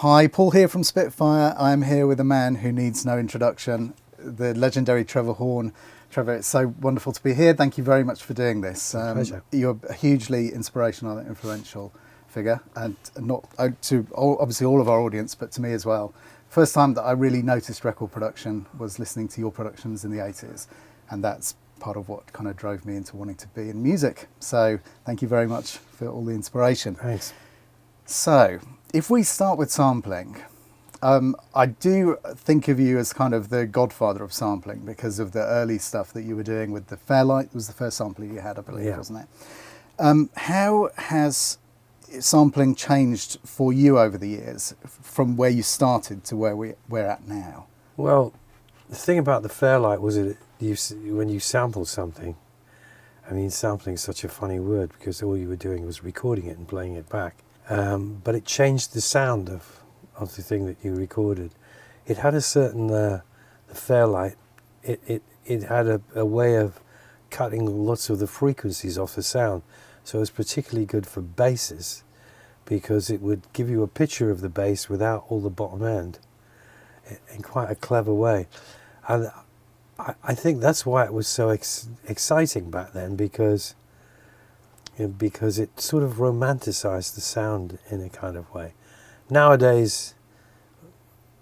Hi, Paul here from Spitfire. I'm here with a man who needs no introduction, the legendary Trevor Horn. Trevor, it's so wonderful to be here. Thank you very much for doing this. Pleasure. You're a hugely inspirational and influential figure, and not to obviously all of our audience, but to me as well. First time that I really noticed record production was listening to your productions in the 80s, and that's part of what kind of drove me into wanting to be in music. So thank you very much for all the inspiration. Thanks. So if we start with sampling, I do think of you as kind of the godfather of sampling because of the early stuff that you were doing with the Fairlight. Was the first sampler you had, I believe, wasn't it? How has sampling changed for you over the years from where you started to where we're at now? Well, the thing about the Fairlight was that when you sampled something, I mean, sampling is such a funny word because all you were doing was recording it and playing it back. But it changed the sound of the thing that you recorded. It had a certain, the Fairlight, it had a way of cutting lots of the frequencies off the sound. So it was particularly good for basses because it would give you a picture of the bass without all the bottom end in quite a clever way. And I think that's why it was so exciting back then because it sort of romanticized the sound in a kind of way. Nowadays,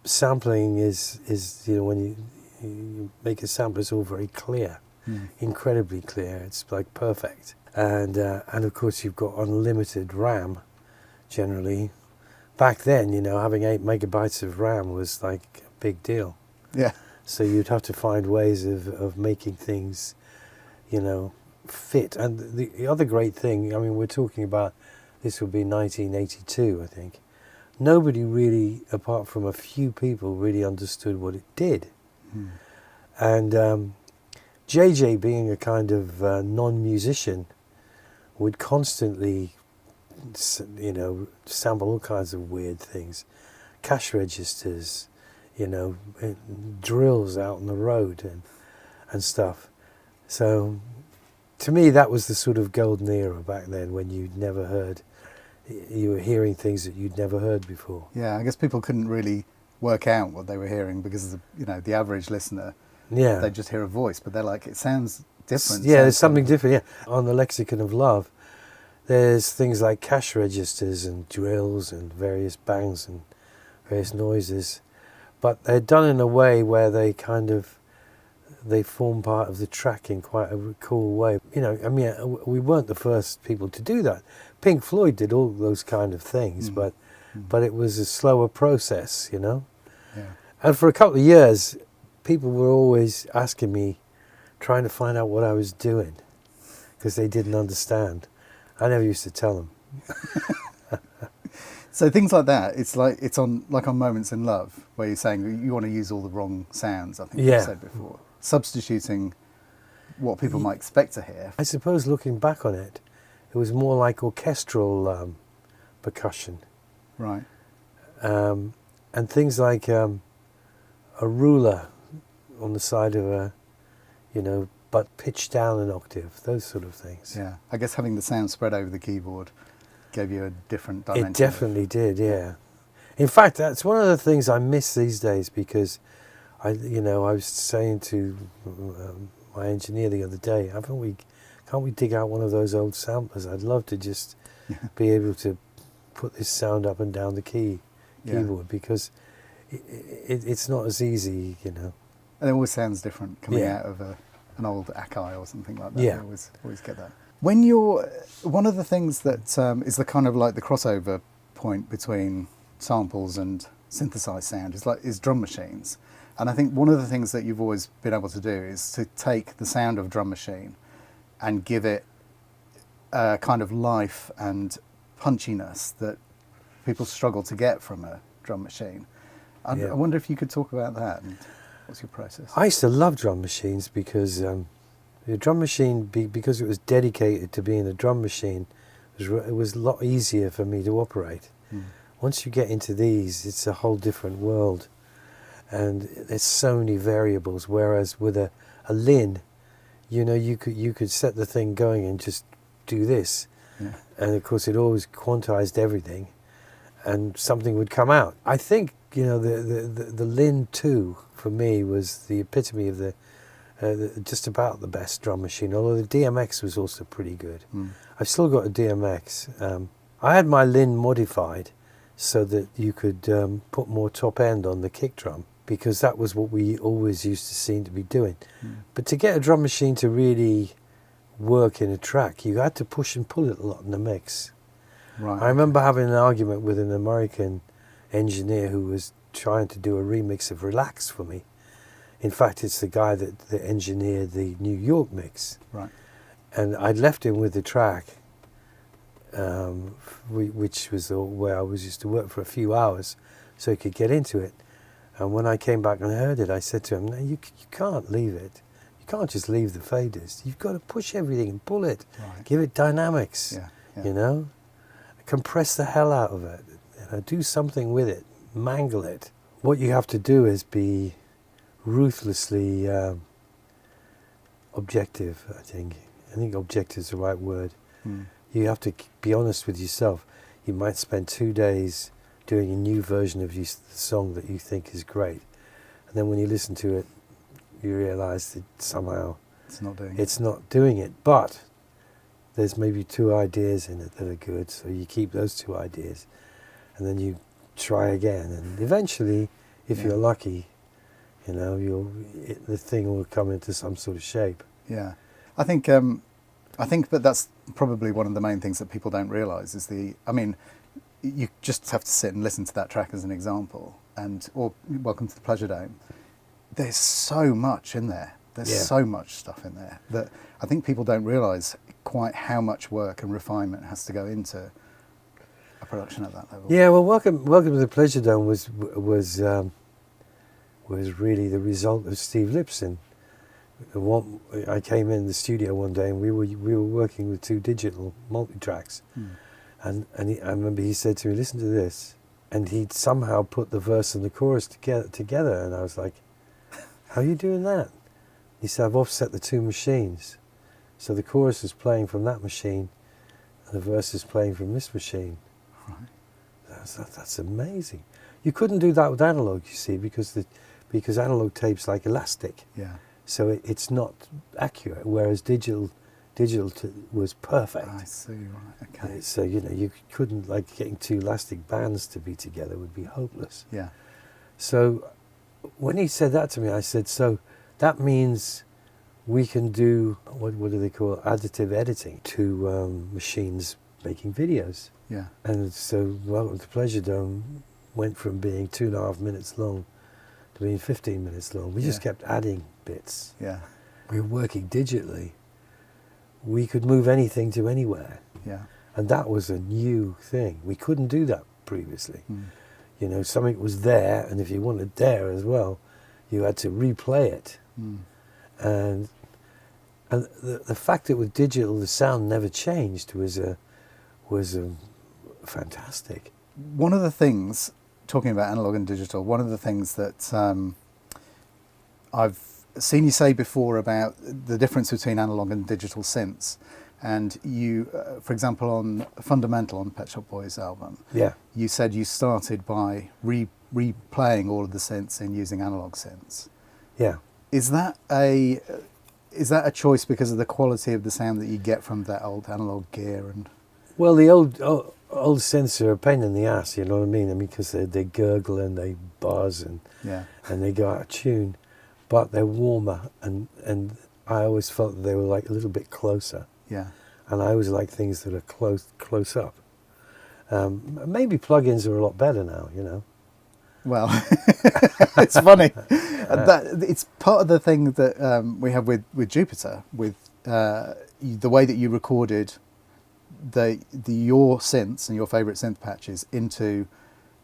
sampling is when you make a sample, it's all very clear, incredibly clear. It's like perfect, and of course you've got unlimited RAM. Generally, back then, having 8 megabytes of RAM was like a big deal. Yeah. So you'd have to find ways of making things, fit. And the other great thing, I mean, we're talking about, this would be 1982, I think. Nobody really, apart from a few people, really understood what it did. And JJ, being a kind of non-musician, would constantly, sample all kinds of weird things. Cash registers, drills out on the road and stuff. So to me, that was the sort of golden era back then when you were hearing things that you'd never heard before. Yeah, I guess people couldn't really work out what they were hearing because the average listener, they just hear a voice, but they're like, it sounds different. Yeah, there's something different, yeah. On the Lexicon of Love, there's things like cash registers and drills and various bangs and various noises, but they're done in a way where they form part of the track in quite a cool way. We weren't the first people to do that. Pink Floyd did all those kind of things, but it was a slower process, Yeah. And for a couple of years, people were always asking me, trying to find out what I was doing, because they didn't understand. I never used to tell them. So things like that, it's on Moments in Love, where you're saying you want to use all the wrong sounds, I think you said before. Substituting what people might expect to hear. I suppose looking back on it, it was more like orchestral percussion. Right. And things like a ruler on the side of but pitched down an octave, those sort of things. Yeah, I guess having the sound spread over the keyboard gave you a different dimension. It definitely did, yeah. In fact, that's one of the things I miss these days because I was saying to my engineer the other day, can't we dig out one of those old samplers? I'd love to just be able to put this sound up and down the keyboard because it's not as easy, And it always sounds different coming out of an old Akai or something like that. Yeah. I always get that. When one of the things that is the kind of like the crossover point between samples and synthesized sound is drum machines. And I think one of the things that you've always been able to do is to take the sound of drum machine and give it a kind of life and punchiness that people struggle to get from a drum machine. I wonder if you could talk about that and what's your process? I used to love drum machines because the drum machine, because it was dedicated to being a drum machine, it was a lot easier for me to operate. Once you get into these, it's a whole different world. And there's so many variables, whereas with a Lin, you could set the thing going and just do this. And of course it always quantized everything. and something would come out. I think, you know, the Lin 2 for me was the epitome of just about the best drum machine, although the DMX was also pretty good. I've still got a DMX. I had my Lin modified so that you could put more top end on the kick drum, because that was what we always used to seem to be doing. But to get a drum machine to really work in a track, you had to push and pull it a lot in the mix. Right. I remember having an argument with an American engineer who was trying to do a remix of Relax for me. In fact, it's the guy that engineered the New York mix. Right. And I'd left him with the track, which was where I used to work for a few hours, so he could get into it. And when I came back and heard it, I said to him, "No, you can't leave it. You can't just leave the faders. You've got to push everything and pull it. Right. Give it dynamics, Yeah. you know? Compress the hell out of it. You know, do something with it. Mangle it. What you have to do is be ruthlessly objective, I think. I think objective is the right word. You have to be honest with yourself. You might spend 2 days doing a new version of the song that you think is great. And then when you listen to it, you realise that somehow it's not doing it. But there's maybe 2 ideas in it that are good, so you keep those 2 ideas. And then you try again. And eventually, if you're lucky, you know, the thing will come into some sort of shape. Yeah. I think that that's probably one of the main things that people don't realise is you just have to sit and listen to that track as an example, or Welcome to the Pleasure Dome. There's so much in there. There's so much stuff in there that I think people don't realise quite how much work and refinement has to go into a production at that level. Yeah, well, Welcome to the Pleasure Dome was really the result of Steve Lipson. I came in the studio one day and we were working with 2 digital multi-tracks. And I remember he said to me, "Listen to this," and he'd somehow put the verse and the chorus together, and I was like, "How are you doing that?" He said, "I've offset the 2 machines, so the chorus is playing from that machine, and the verse is playing from this machine." Right. That's amazing. You couldn't do that with analog, you see, because analog tape's like elastic. Yeah. So it's not accurate, whereas digital was perfect. I see, right, okay. So, you know, you couldn't, like, getting 2 elastic bands to be together would be hopeless. Yeah. So when he said that to me, I said, so that means we can do, what do they call it, additive editing to machines making videos. Yeah. And so, Welcome to Pleasure Dome went from being 2.5 minutes long to being 15 minutes long. We just kept adding bits. Yeah. We were working digitally. We could move anything to anywhere. Yeah. And that was a new thing. We couldn't do that previously. You know, something was there, and if you wanted there as well, you had to replay it. And the fact that with digital the sound never changed was fantastic. One of the things, talking about analog and digital, one of the things that I've seen you say before about the difference between analog and digital synths, and you, for example, on Fundamental on Pet Shop Boys album, you said you started by replaying all of the synths and using analog synths. Yeah. Is that a choice because of the quality of the sound that you get from that old analog gear? And well, the old synths are a pain in the ass, you know what I mean? Because they gurgle and they buzz and they go out of tune. But they're warmer, and I always felt that they were like a little bit closer. Yeah. And I always like things that are close up. Maybe plugins are a lot better now, you know. Well, it's funny. That it's part of the thing that we have with Jupiter, with the way that you recorded your synths and your favourite synth patches into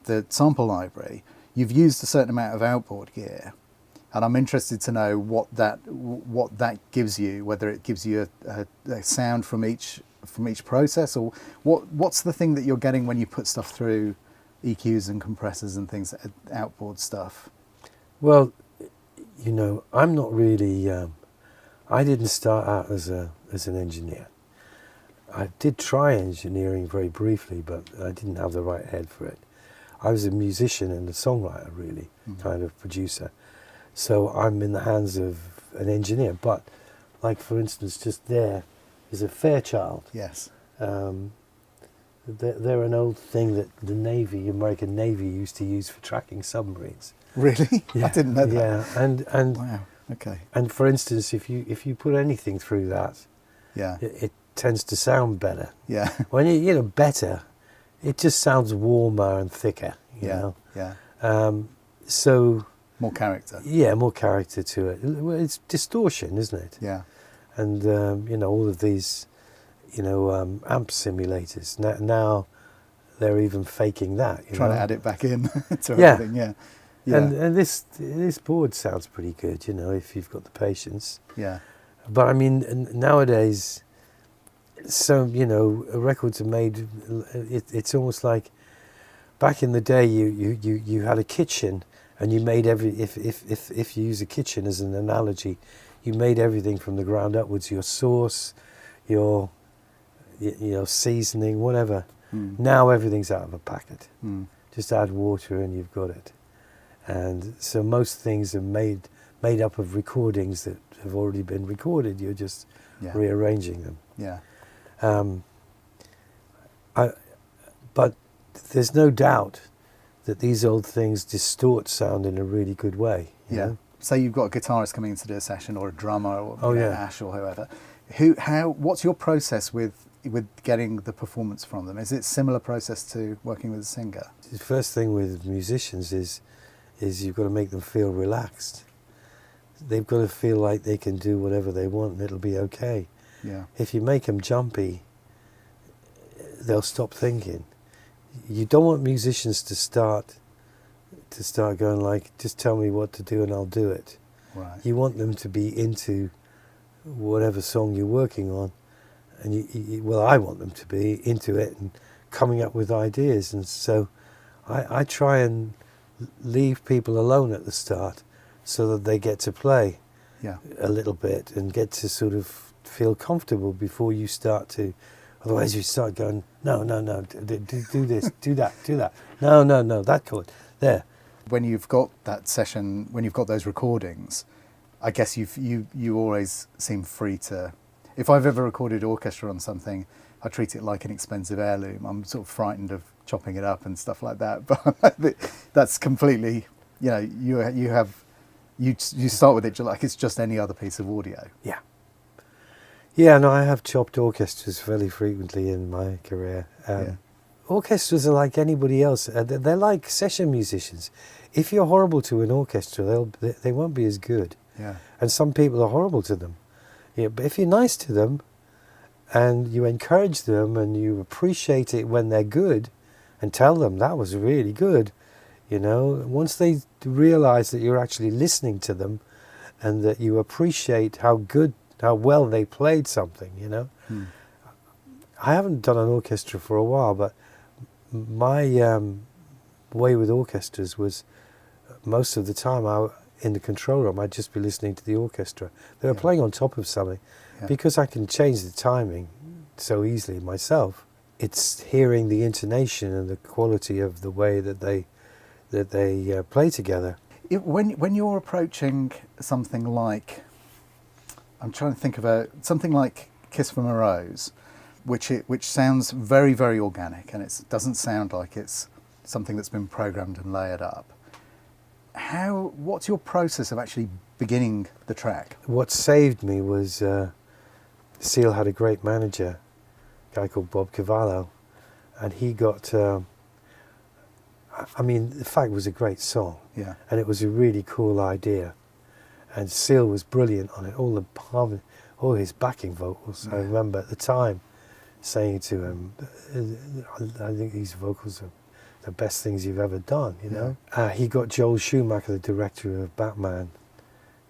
the sample library. You've used a certain amount of outboard gear. And I'm interested to know what that gives you, whether it gives you a sound from each process, or what's the thing that you're getting when you put stuff through EQs and compressors and things, outboard stuff. Well, you know, I'm not really. I didn't start out as an engineer. I did try engineering very briefly, but I didn't have the right head for it. I was a musician and a songwriter, really, kind of producer. So I'm in the hands of an engineer. But, like, for instance, just there is a Fairchild. Yes. They're an old thing that the Navy, American Navy, used to use for tracking submarines. Really? Yeah. I didn't know that. Yeah, and Wow. Okay. and for instance, if you put anything through that, Yeah. it tends to sound better. Yeah. When better, it just sounds warmer and thicker. You Yeah. know. Yeah. So More character. yeah, more character to it. Well, it's distortion, isn't it? Yeah. And all of these, amp simulators now they're even faking that. Trying to add it back in to Yeah. everything. Yeah. Yeah. And this board sounds pretty good, if you've got the patience. Yeah. But I mean, nowadays, so records are made. It's almost like back in the day, you had a kitchen, and you made if you use a kitchen as an analogy, you made everything from the ground upwards. Your sauce, your seasoning, whatever. Now everything's out of a packet. Just add water and you've got it. And so most things are made up of recordings that have already been recorded. You're just rearranging them. Yeah. But there's no doubt that these old things distort sound in a really good way. You know? Say you've got a guitarist coming in to do a session, or a drummer, or Ash or whoever. What's your process with getting the performance from them? Is it similar process to working with a singer? The first thing with musicians is you've got to make them feel relaxed. They've got to feel like they can do whatever they want and it'll be okay. Yeah. If you make them jumpy, they'll stop thinking. You don't want musicians to start going like, just tell me what to do and I'll do it. Right. You want them to be into whatever song you're working on, and I want them to be into it and coming up with ideas. And so I try and leave people alone at the start so that they get to play a little bit and get to sort of feel comfortable before you start to. Otherwise you start going, no, do this, do that. No, that chord, there. When you've got that session, when you've got those recordings, I guess you always seem free to. If I've ever recorded orchestra on something, I treat it like an expensive heirloom. I'm sort of frightened of chopping it up and stuff like that. But that's completely, you start with it like it's just any other piece of audio. Yeah. Yeah, no, I have chopped orchestras fairly frequently in my career. Orchestras are like anybody else. They're like session musicians. If you're horrible to an orchestra, they won't be as good. Yeah. And some people are horrible to them. Yeah, but if you're nice to them and you encourage them and you appreciate it when they're good and tell them that was really good, once they realize that you're actually listening to them and that you appreciate how well they played something, I haven't done an orchestra for a while, but my way with orchestras was most of the time in the control room I'd just be listening to the orchestra. They were playing on top of something. Because I can change the timing so easily myself. It's hearing the intonation and the quality of the way that they play together. When you're approaching something like, I'm trying to think of something like Kiss from a Rose, which sounds very, very organic, and it doesn't sound like it's something that's been programmed and layered up. What's your process of actually beginning the track? What saved me was Seal had a great manager, a guy called Bob Cavallo, and he got. The fact was a great song, and it was a really cool idea, and Seal was brilliant on it. All his backing vocals. I remember at the time saying to him, "I think these vocals are the best things you've ever done." He got Joel Schumacher, the director of Batman,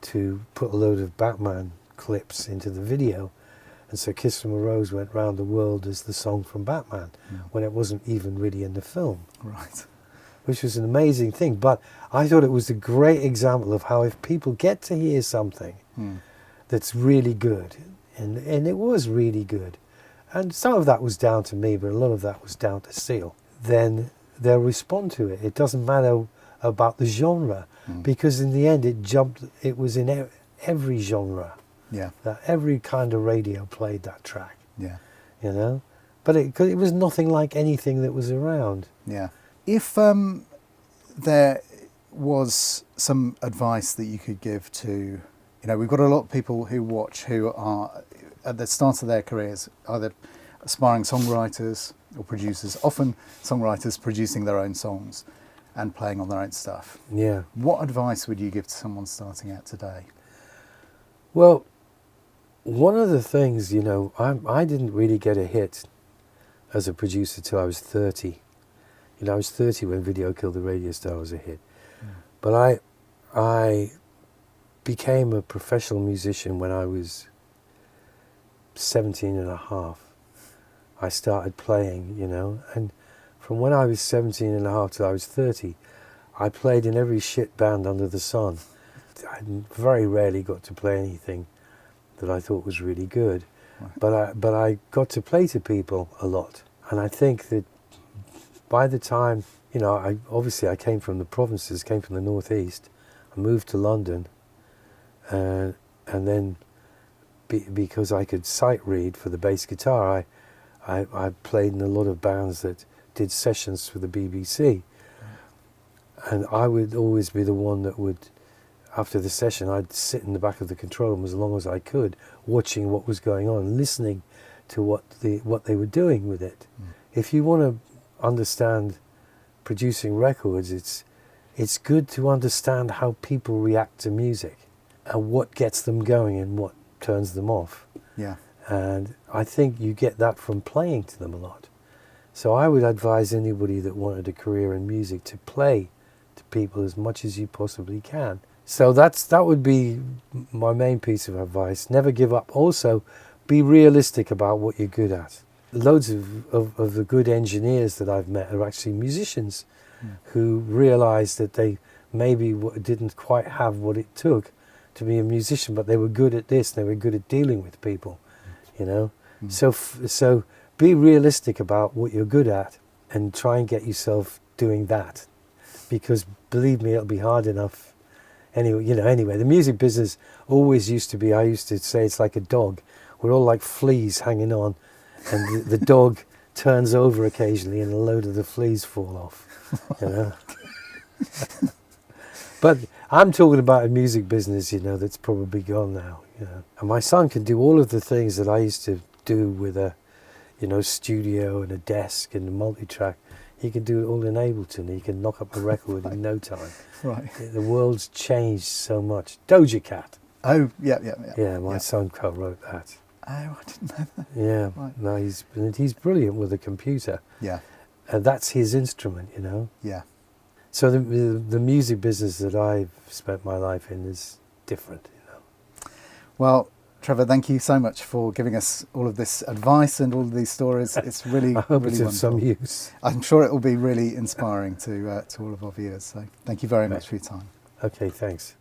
to put a load of Batman clips into the video, and so Kiss from a Rose went round the world as the song from Batman when it wasn't even really in the film. Right. Which was an amazing thing, but I thought it was a great example of how if people get to hear something that's really good, and it was really good, and some of that was down to me, but a lot of that was down to Seal, then they'll respond to it. It doesn't matter about the genre, because in the end it was in every genre. Yeah. That every kind of radio played that track, Yeah. you know. But it was nothing like anything that was around. Yeah. If there was some advice that you could give to, we've got a lot of people who watch who are at the start of their careers, either aspiring songwriters or producers, often songwriters producing their own songs and playing on their own stuff. Yeah. What advice would you give to someone starting out today? Well, one of the things, I didn't really get a hit as a producer till I was 30. I was 30 when Video Killed the Radio Star was a hit. But I became a professional musician when I was 17 and a half. I started playing, and from when I was 17 and a half till I was 30, I played in every shit band under the sun. I very rarely got to play anything that I thought was really good. Right. But I got to play to people a lot. And I think that by the time, I came from the provinces, came from the northeast. I moved to London, and then because I could sight read for the bass guitar, I played in a lot of bands that did sessions for the BBC. And I would always be the one that would, after the session, I'd sit in the back of the control room as long as I could, watching what was going on, listening to what they were doing with it. If you want to understand producing records, it's good to understand how people react to music and what gets them going and what turns them off. Yeah. And I think you get that from playing to them a lot. So I would advise anybody that wanted a career in music to play to people as much as you possibly can. So that would be my main piece of advice. Never give up. Also, be realistic about what you're good at. Loads of the good engineers that I've met are actually musicians who realised that they maybe didn't quite have what it took to be a musician, but they were good at this, they were good at dealing with people, So be realistic about what you're good at and try and get yourself doing that, because believe me, it'll be hard enough. Anyway, the music business always used to be, I used to say it's like a dog. We're all like fleas hanging on, and the dog turns over occasionally and a load of the fleas fall off, But I'm talking about a music business, that's probably gone now, And my son can do all of the things that I used to do with a, studio and a desk and a multi-track. He can do it all in Ableton. He can knock up a record in no time. Right. The world's changed so much. Doja Cat. Oh, yeah. Yeah, my son co-wrote that. Oh, I didn't know that. Yeah, Right. no, he's brilliant with a computer. Yeah. And that's his instrument, Yeah. So the music business that I've spent my life in is different, Well, Trevor, thank you so much for giving us all of this advice and all of these stories. It's really, I hope really it's of wonderful. some use. I'm sure it will be really inspiring to all of our viewers. So thank you very much for your time. Okay, thanks.